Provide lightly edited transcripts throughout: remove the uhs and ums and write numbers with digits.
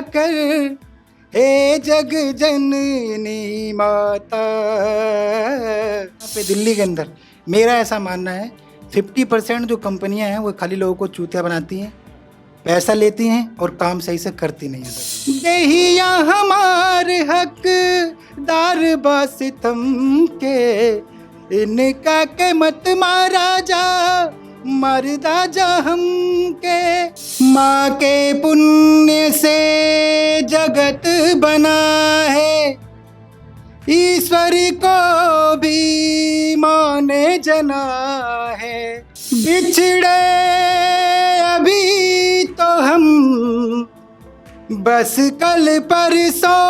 कर, हे जग जननी माता। पे दिल्ली के अंदर मेरा ऐसा मानना है 50% जो कंपनियां हैं वो खाली लोगों को चूतिया बनाती हैं, पैसा लेती हैं और काम सही से करती नहीं है। देहिया हमार हकदार बासितम के, इनका के मत मारा जा, मरदा जा हम के। माँ के पुण्य से जगत बना है, ईश्वर को भी माँ ने जना है। बिछड़े अभी तो हम बस कल परसों।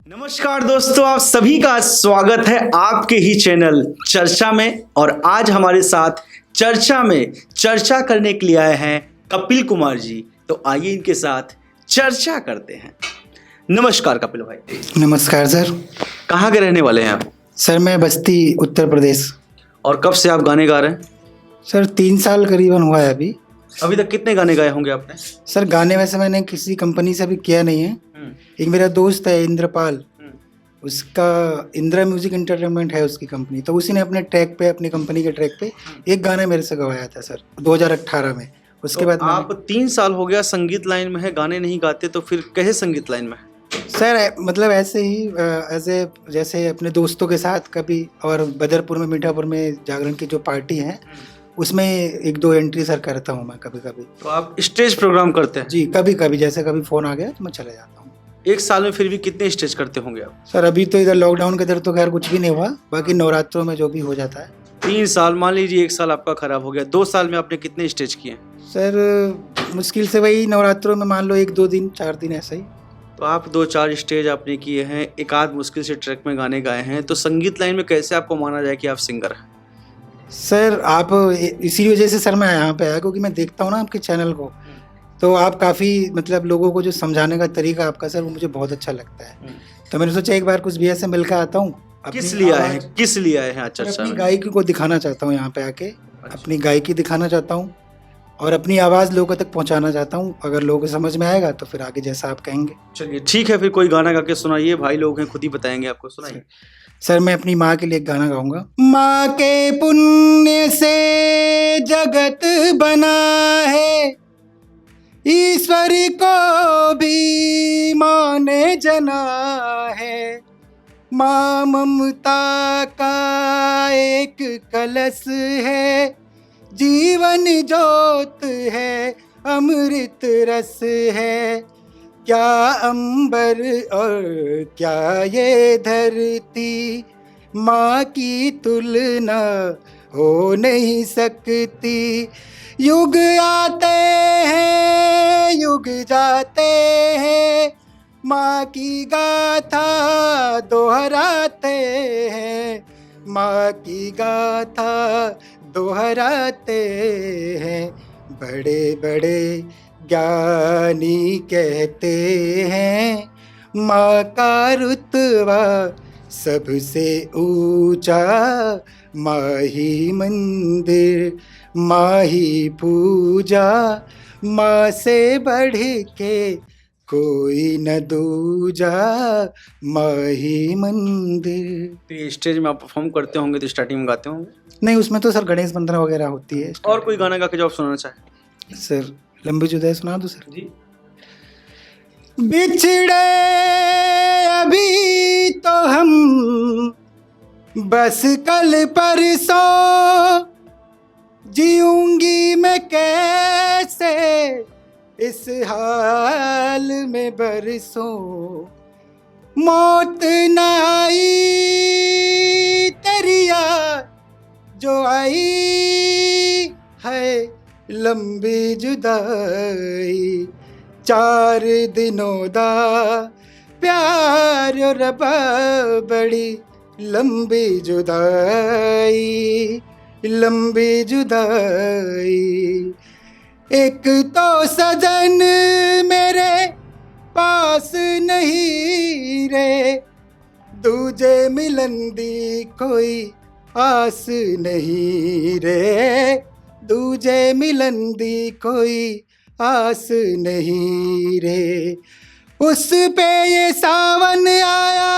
नमस्कार दोस्तों, आप सभी का स्वागत है आपके ही चैनल चर्चा में। और आज हमारे साथ चर्चा में चर्चा करने के लिए आए हैं कपिल कुमार जी। तो आइए इनके साथ चर्चा करते हैं। नमस्कार कपिल भाई। नमस्कार सर। कहाँ के रहने वाले हैं आप? सर मैं बस्ती उत्तर प्रदेश। और कब से आप गाने गा रहे हैं? सर 3 साल करीबन हुआ है अभी। अभी तक कितने गाने गाए होंगे आपने? सर गाने वैसे मैंने किसी कंपनी से अभी किया नहीं है। एक मेरा दोस्त है इंद्रपाल, उसका इंदिरा म्यूजिक एंटरटेनमेंट है उसकी कंपनी, तो उसी ने अपने ट्रैक पे, अपनी कंपनी के ट्रैक पे एक गाना मेरे से गवाया था सर 2018 में। उसके बाद आप 3 साल हो गया संगीत लाइन में है, गाने नहीं गाते, तो फिर कैसे संगीत लाइन में है? सर मतलब ऐसे ही ऐसे जैसे अपने दोस्तों के साथ कभी, और बदरपुर में, मीठापुर में जागरण की जो पार्टी है उसमें 1-2 एंट्री सर करता हूँ मैं कभी कभी। तो आप स्टेज प्रोग्राम करते हैं? जी कभी कभी, जैसे कभी फ़ोन आ गया तो मैं चले जाता हूँ। एक साल में फिर भी कितने स्टेज करते होंगे आप? सर अभी तो इधर लॉकडाउन के इधर तो खैर कुछ भी नहीं हुआ, बाकी नवरात्रों में जो भी हो जाता है। 3 साल, मान लीजिए 1 साल आपका खराब हो गया, 2 साल में आपने कितने स्टेज किए? सर मुश्किल से वही नवरात्रों में मान लो 1-2 दिन, 4 दिन ऐसा ही। तो आप 2-4 स्टेज आपने किए हैं, एक आध मुश्किल से ट्रैक में गाने गाए हैं, तो संगीत लाइन में कैसे आपको माना जाए कि आप सिंगर हैं? सर आप इसी वजह से सर मैं यहाँ पे आया क्योंकि मैं देखता हूँ ना आपके चैनल को, तो आप काफ़ी मतलब लोगों को जो समझाने का तरीका आपका सर वो मुझे बहुत अच्छा लगता है। तो मैंने सोचा एक बार कुछ भी ऐसे मिलकर आता हूँ। किस लिए आए हैं आज चर्चा अपनी में? गायकी को दिखाना चाहता हूँ यहाँ पे आके, अपनी गायकी दिखाना चाहता हूँ और अपनी आवाज़ लोगों तक पहुँचाना चाहता हूँ। अगर लोगों को समझ में आएगा तो फिर आगे जैसा आप कहेंगे। चलिए ठीक है, फिर कोई गाना गा के सुनाइए, भाई लोग हैं खुद ही बताएंगे आपको, सुनाइए। सर मैं अपनी माँ के लिए एक गाना गाऊंगा। माँ के पुण्य से जगत बना है, ईश्वर को भी माँ ने जना है। माँ ममता का एक कलश है, जीवन ज्योत है, अमृत रस है। क्या अंबर और क्या ये धरती, माँ की तुलना हो नहीं सकती। युग आते हैं, युग जाते हैं, माँ की गाथा दोहराते हैं, माँ की गाथा दोहराते हैं। बड़े बड़े ज्ञानी कहते हैं, माँ का रुतबा सबसे ऊंचा, माँ ही मंदिर, माँ ही पूजा, माँ से बढ़ के कोई न दूजा, माँ ही मंदिर। तो ये स्टेज में आप परफॉर्म करते होंगे तो स्टार्टिंग में गाते होंगे? नहीं, उसमें तो सर गणेश वंदना वगैरह होती है। और कोई गाना गा के जो आप सुनाना चाहें? सर लंबी जुदाई सुना दो सर। जी। बिछड़े अभी तो हम बस कल परसों, जीऊंगी मैं कैसे इस हाल में बरसों। मौत न आई तेरी याद जो आई है, लंबी जुदाई 4 दिनों दा प्यार रबा, बड़ी लंबी जुदाई, लंबी जुदाई। एक तो सजन मेरे पास नहीं रे, दूजे मिलन दी कोई आस नहीं रे। तुझे मिलन दी कोई आस नहीं रे, उस पे ये सावन आया,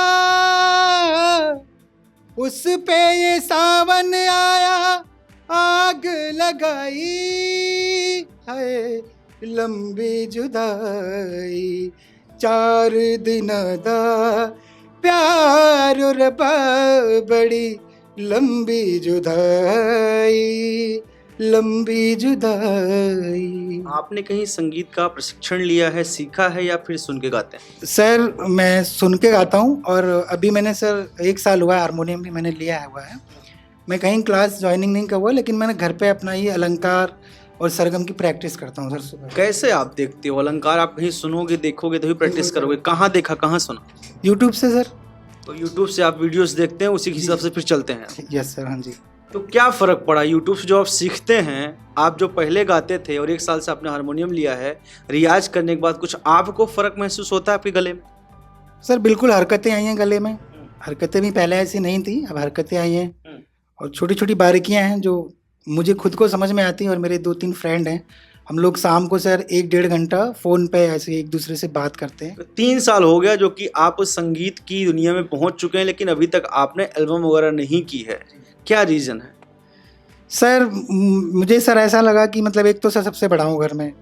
उस पे ये सावन आया, आग लगाई है लंबी जुदाई, 4 दिन दा प्यार रबा बड़ी लंबी जुदाई, लंबी जुदाई। आपने कहीं संगीत का प्रशिक्षण लिया है, सीखा है, या फिर सुन के गाते हैं? सर मैं सुन के गाता हूँ, और अभी मैंने सर 1 साल हुआ है हारमोनियम भी मैंने लिया हुआ है। मैं कहीं क्लास ज्वाइनिंग नहीं हुआ, लेकिन मैंने घर पे अपना ही अलंकार और सरगम की प्रैक्टिस करता हूँ सर सुबह। कैसे आप देखते हो अलंकार? आप कहीं सुनोगे, देखोगे तभी प्रैक्टिस करोगे। कहाँ देखा, कहाँ सुना? यूट्यूब से सर। तो यूट्यूब से आप वीडियोस देखते हैं, उसी के हिसाब से फिर चलते हैं? यस सर, हाँ जी। तो क्या फ़र्क पड़ा यूट्यूब से जो आप सीखते हैं, आप जो पहले गाते थे और 1 साल से आपने हारमोनियम लिया है, रियाज करने के बाद कुछ आपको फ़र्क महसूस होता है आपके गले में? सर बिल्कुल हरकतें आई हैं गले में, हरकतें भी पहले ऐसी नहीं थी, अब हरकतें आई हैं, और छोटी छोटी बारीकियां हैं जो मुझे खुद को समझ में आती हैं, और मेरे 2-3 फ्रेंड हैं, हम लोग शाम को सर 1-1.5 घंटा फ़ोन पे ऐसे एक दूसरे से बात करते हैं। 3 साल हो गया जो कि आप संगीत की दुनिया में पहुंच चुके हैं, लेकिन अभी तक आपने एल्बम वगैरह नहीं की है। क्या रीज़न है? सर मुझे सर ऐसा लगा कि मतलब एक तो सर सबसे बड़ा हूँ घर में,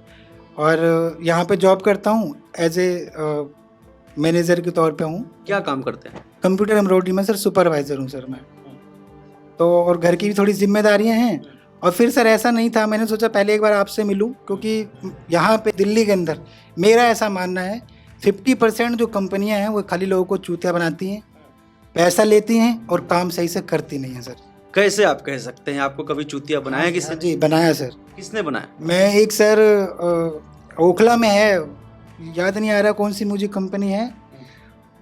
और यहाँ पे जॉब करता हूँ एज ए मैनेजर के तौर पे हूँ। क्या काम करते हैं? कंप्यूटर एम्ब्रॉयडरी में सर सुपरवाइज़र हूँ सर मैं। तो और घर की भी थोड़ी जिम्मेदारियाँ हैं, और फिर सर ऐसा नहीं था, मैंने सोचा पहले एक बार आपसे मिलूं, क्योंकि यहाँ पे दिल्ली के अंदर मेरा ऐसा मानना है 50% जो कंपनियाँ हैं वो खाली लोगों को चूतिया बनाती हैं, पैसा लेती हैं और काम सही से करती नहीं है सर। कैसे आप कह सकते हैं? आपको कभी चूतिया बनाया किसी ने? जी बनाया सर। किसने बनाया? मैं एक सर ओखला में है, याद नहीं आ रहा कौन सी मुझे कंपनी है,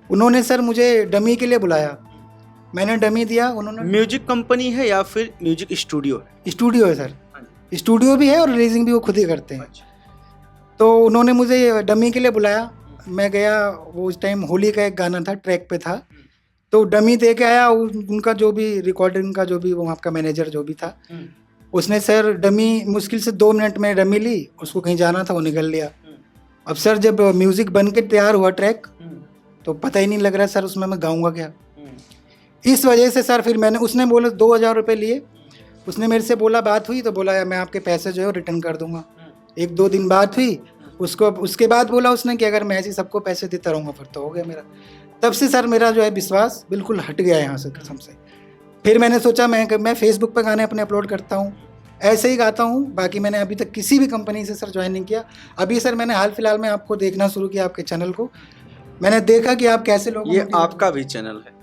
उन्होंने सर मुझे डमी के लिए बुलाया, मैंने डमी दिया, उन्होंने। म्यूजिक कंपनी है या फिर म्यूजिक स्टूडियो है? स्टूडियो है सर, स्टूडियो भी है और रिलीजिंग भी वो खुद ही करते हैं। तो उन्होंने मुझे डमी के लिए बुलाया, मैं गया, वो उस टाइम होली का एक गाना था, ट्रैक पे था, तो डमी दे के आया। उनका जो भी रिकॉर्डिंग का जो भी वो आपका मैनेजर जो भी था, उसने सर डमी मुश्किल से 2 मिनट में डमी ली, उसको कहीं जाना था वो निकल लिया। अब सर जब म्यूज़िक बन के तैयार हुआ ट्रैक, तो पता ही नहीं लग रहा सर उसमें मैं गाऊंगा क्या। इस वजह से सर फिर मैंने, उसने बोला 2000 रुपये लिए, उसने मेरे से बोला, बात हुई तो बोला मैं आपके पैसे जो है रिटर्न कर दूंगा। 1-2 दिन बात हुई उसको, उसके बाद बोला उसने कि अगर मैं ऐसे सबको पैसे देता रहूँगा फिर तो हो गया मेरा। तब से सर मेरा जो है विश्वास बिल्कुल हट गया यहाँ से कसम से। फिर मैंने सोचा मैं फेसबुक पर गाने अपने अपलोड करता हूँ, ऐसे ही गाता हूँ। बाकी मैंने अभी तक किसी भी कंपनी से सर ज्वाइन नहीं किया। अभी सर मैंने हाल फिलहाल में आपको देखना शुरू किया, आपके चैनल को मैंने देखा कि आप कैसे लोग। ये आपका भी चैनल है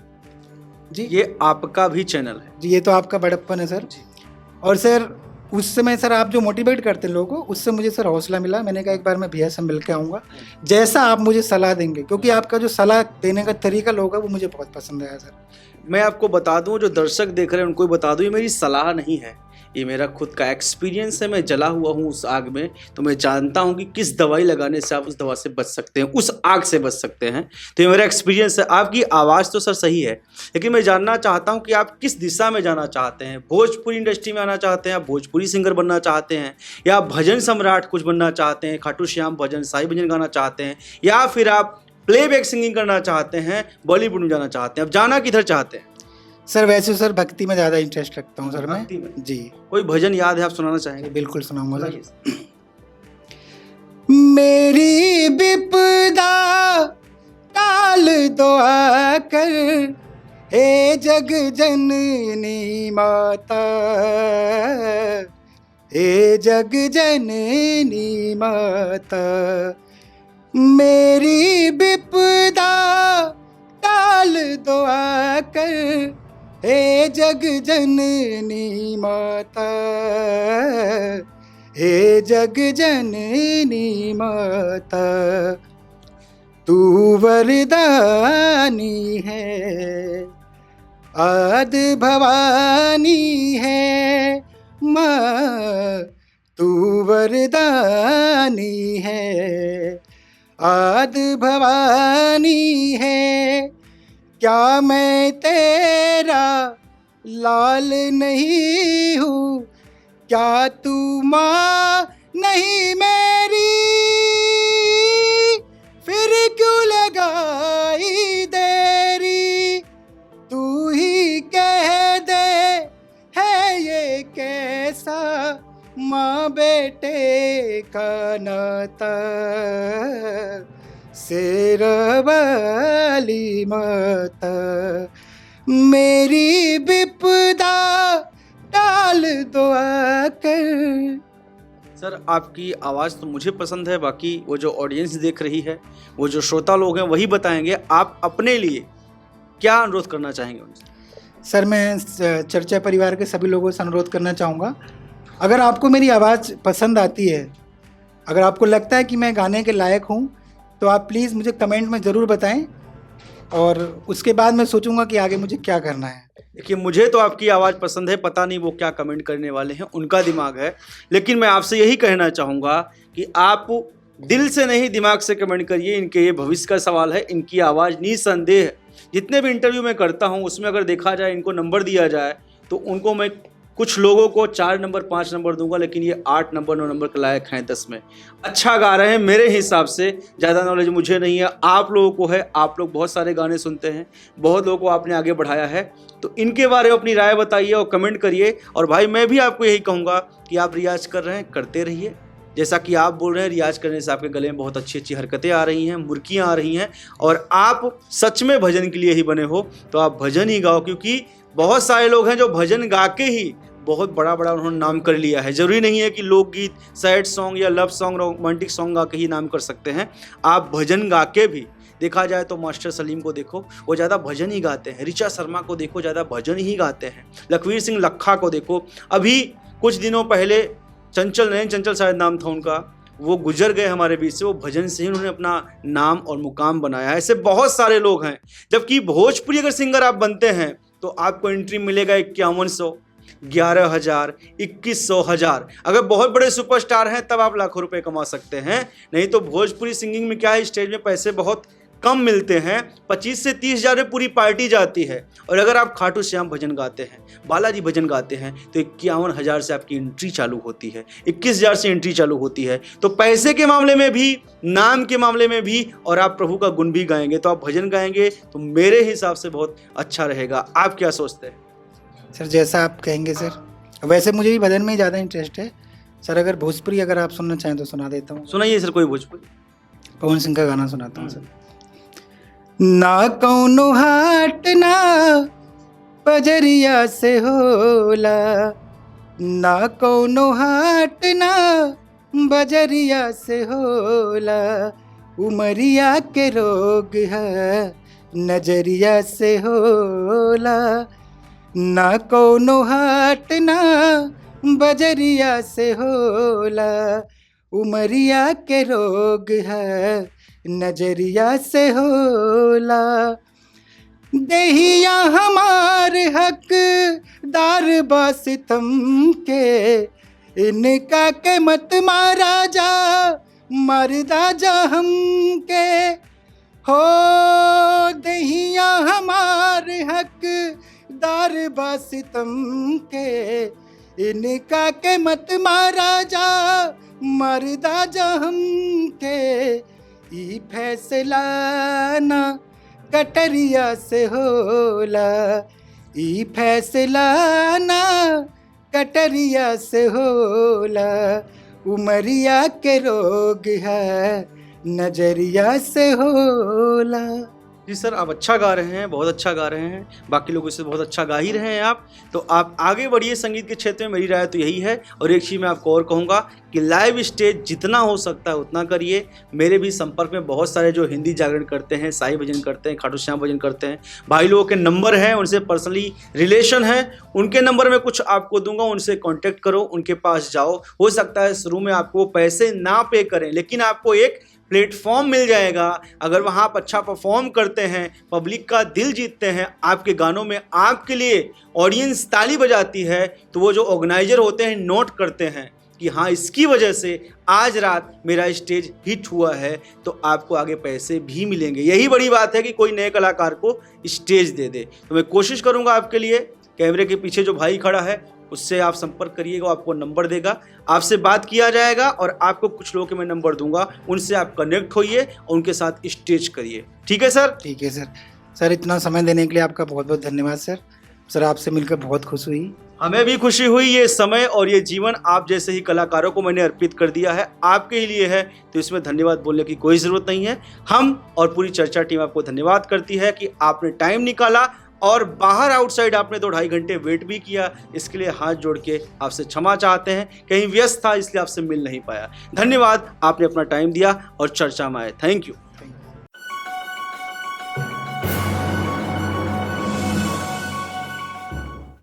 जी? ये आपका भी चैनल है जी, ये तो आपका बड़प्पन है सर। और सर उस समय सर आप जो मोटिवेट करते हैं लोगों को, उससे मुझे सर हौसला मिला। मैंने कहा एक बार मैं भैया से मिल के आऊँगा, जैसा आप मुझे सलाह देंगे, क्योंकि आपका जो सलाह देने का तरीका लोग है वो मुझे बहुत पसंद आया सर। मैं आपको बता दूं, जो दर्शक देख रहे हैं उनको भी बता दूं, ये मेरी सलाह नहीं है, ये मेरा खुद का एक्सपीरियंस है। मैं जला हुआ हूँ उस आग में, तो मैं जानता हूँ कि किस दवाई लगाने से आप उस दवा से बच सकते हैं, उस आग से बच सकते हैं। तो ये मेरा एक्सपीरियंस है। आपकी आवाज़ तो सर सही है, लेकिन मैं जानना चाहता हूँ कि आप किस दिशा में जाना चाहते हैं। भोजपुरी इंडस्ट्री में आना चाहते हैं, आप भोजपुरी सिंगर बनना चाहते हैं, या आप भजन सम्राट कुछ बनना चाहते हैं, खाटू श्याम भजन, साई भजन गाना चाहते हैं, या फिर आप प्लेबैक सिंगिंग करना चाहते हैं, बॉलीवुड में जाना चाहते हैं, आप जाना किधर चाहते हैं? सर वैसे सर भक्ति में ज़्यादा इंटरेस्ट रखता हूँ सर मैं। भक्ति में? जी। कोई भजन याद है आप सुनाना चाहेंगे? बिल्कुल सुनाऊंगा सर। मेरी विपदा टाल दो आकर, हे जग जननी माता, हे जग जननी माता, मेरी विपदा टाल दो आकर, हे जग जननी माता, हे जग जननी माता, तू वरदानी है, आद भवानी है माँ, तू वरदानी है, आद भवानी है। क्या मैं तेरा लाल नहीं हूँ, क्या तू माँ नहीं मेरी, फिर क्यों लगाई देरी, तू ही कह दे है ये कैसा माँ बेटे का नाता, शेर वाली माता मेरी विपदा टाल दो आकर। सर आपकी आवाज़ तो मुझे पसंद है, बाकी वो जो ऑडियंस देख रही है, वो जो श्रोता लोग हैं, वही बताएंगे। आप अपने लिए क्या अनुरोध करना चाहेंगे उनसे? सर मैं चर्चा परिवार के सभी लोगों से अनुरोध करना चाहूँगा, अगर आपको मेरी आवाज़ पसंद आती है, अगर आपको लगता है कि मैं गाने के लायक हूँ, तो आप प्लीज़ मुझे कमेंट में ज़रूर बताएं और उसके बाद मैं सोचूंगा कि आगे मुझे क्या करना है। देखिए, मुझे तो आपकी आवाज़ पसंद है, पता नहीं वो क्या कमेंट करने वाले हैं, उनका दिमाग है। लेकिन मैं आपसे यही कहना चाहूँगा कि आप दिल से नहीं दिमाग से कमेंट करिए। इनके ये भविष्य का सवाल है। इनकी आवाज़ निसंदेह जितने भी इंटरव्यू मैं करता हूँ उसमें अगर देखा जाए, इनको नंबर दिया जाए तो उनको मैं कुछ लोगों को 4 नंबर 5 नंबर दूंगा, लेकिन ये 8 नंबर 9 नंबर के लायक हैं 10 में। अच्छा गा रहे हैं मेरे हिसाब से, ज़्यादा नॉलेज मुझे नहीं है, आप लोगों को है। आप लोग बहुत सारे गाने सुनते हैं, बहुत लोगों को आपने आगे बढ़ाया है, तो इनके बारे में अपनी राय बताइए और कमेंट करिए। और भाई मैं भी आपको यही कहूँगा कि आप रियाज कर रहे हैं, करते रहिए। जैसा कि आप बोल रहे हैं, रियाज करने से आपके गले में बहुत अच्छी अच्छी हरकतें आ रही हैं, मुर्कियाँ आ रही हैं, और आप सच में भजन के लिए ही बने हो, तो आप भजन ही गाओ। क्योंकि बहुत सारे लोग हैं जो भजन गा के ही बहुत बड़ा बड़ा उन्होंने नाम कर लिया है। ज़रूरी नहीं है कि लोकगीत, सैड सॉन्ग या लव सॉन्ग, रोमांटिक सॉन्ग गा के ही नाम कर सकते हैं। आप भजन गा के भी, देखा जाए तो मास्टर सलीम को देखो, वो ज़्यादा भजन ही गाते हैं। ऋचा शर्मा को देखो, ज़्यादा भजन ही गाते हैं। लखवीर सिंह लखा को देखो, अभी कुछ दिनों पहले चंचल, नयन चंचल शायद नाम था उनका, वो गुजर गए हमारे बीच से। वो भजन से ही उन्होंने अपना नाम और मुकाम बनाया है। ऐसे बहुत सारे लोग हैं। जबकि भोजपुरी अगर सिंगर आप बनते हैं तो आपको एंट्री मिलेगा 5100, 11,000, 2100, 1000। अगर बहुत बड़े सुपरस्टार हैं तब आप लाखों रुपए कमा सकते हैं। नहीं तो भोजपुरी सिंगिंग में क्या है, स्टेज में पैसे बहुत कम मिलते हैं। 25 से 30 हज़ार में पूरी पार्टी जाती है। और अगर आप खाटू श्याम भजन गाते हैं, बालाजी भजन गाते हैं, तो 51,000 से आपकी एंट्री चालू होती है, 21,000 से एंट्री चालू होती है। तो पैसे के मामले में भी, नाम के मामले में भी, और आप प्रभु का गुण भी गाएंगे, तो आप भजन गाएंगे तो मेरे हिसाब से बहुत अच्छा रहेगा। आप क्या सोचते हैं? सर जैसा आप कहेंगे सर। वैसे मुझे भी भजन में ही ज़्यादा इंटरेस्ट है सर। अगर भोजपुरी अगर आप सुनना चाहें तो सुना देता हूँ। सुनाइए सर कोई भोजपुरी। पवन सिंह का गाना सुनाता हूँ सर। ना कौनो हाट ना पजरिया से होला, ना कौनो हाट ना बजरिया से होला, उमरिया के रोग है नजरिया से होला। ना कौनो हाट ना बजरिया से होला, उमरिया के रोग है नजरिया से होला। देहिया हमार हकदार बासितम के, इनका के मत मारा जा, मरदा जा हम के हो। देहिया हमार हकदार बासितम के, इनका के मत मारा जा, मरदा जा हम के। ई फैसला ना कटरिया से होला, ई फैसला ना कटरिया से होला, उमरिया के रोग है नजरिया से होला। जी सर, आप अच्छा गा रहे हैं, बहुत अच्छा गा रहे हैं। बाकी लोगों से बहुत अच्छा गा ही रहे हैं आप। तो आप आगे बढ़िए संगीत के क्षेत्र में, मेरी राय तो यही है। और एक चीज़ मैं आपको और कहूँगा कि लाइव स्टेज जितना हो सकता है उतना करिए। मेरे भी संपर्क में बहुत सारे जो हिंदी जागरण करते हैं, साई भजन करते हैं, खाटू श्याम भजन करते हैं, भाई लोगों के नंबर हैं, उनसे पर्सनली रिलेशन है, उनके नंबर में कुछ आपको दूंगा, उनसे कॉन्टैक्ट करो, उनके पास जाओ। हो सकता है शुरू में आपको पैसे ना पे करें, लेकिन आपको एक प्लेटफॉर्म मिल जाएगा। अगर वहाँ आप अच्छा परफॉर्म करते हैं, पब्लिक का दिल जीतते हैं, आपके गानों में आपके लिए ऑडियंस ताली बजाती है, तो वो जो ऑर्गेनाइजर होते हैं नोट करते हैं कि हाँ इसकी वजह से आज रात मेरा स्टेज हिट हुआ है, तो आपको आगे पैसे भी मिलेंगे। यही बड़ी बात है कि कोई नए कलाकार को स्टेज दे दे। तो मैं कोशिश करूँगा आपके लिए, कैमरे के पीछे जो भाई खड़ा है उससे आप संपर्क करिएगा, वो आपको नंबर देगा, आपसे बात किया जाएगा और आपको कुछ लोगों के मैं नंबर दूंगा, उनसे आप कनेक्ट होइए और उनके साथ स्टेज करिए। ठीक है सर? ठीक है सर। सर इतना समय देने के लिए आपका बहुत बहुत धन्यवाद सर। सर आपसे मिलकर बहुत खुश हुई। हमें भी खुशी हुई। ये समय और ये जीवन आप जैसे ही कलाकारों को मैंने अर्पित कर दिया है, आपके ही लिए है, तो इसमें धन्यवाद बोलने की कोई ज़रूरत नहीं है। हम और पूरी चर्चा टीम आपको धन्यवाद करती है कि आपने टाइम निकाला और बाहर आउटसाइड आपने 2-2.5 घंटे वेट भी किया। इसके लिए हाथ जोड़ के आपसे क्षमा चाहते हैं, कहीं व्यस्त था इसलिए आपसे मिल नहीं पाया। धन्यवाद, आपने अपना टाइम दिया और चर्चा में आए। Thank you.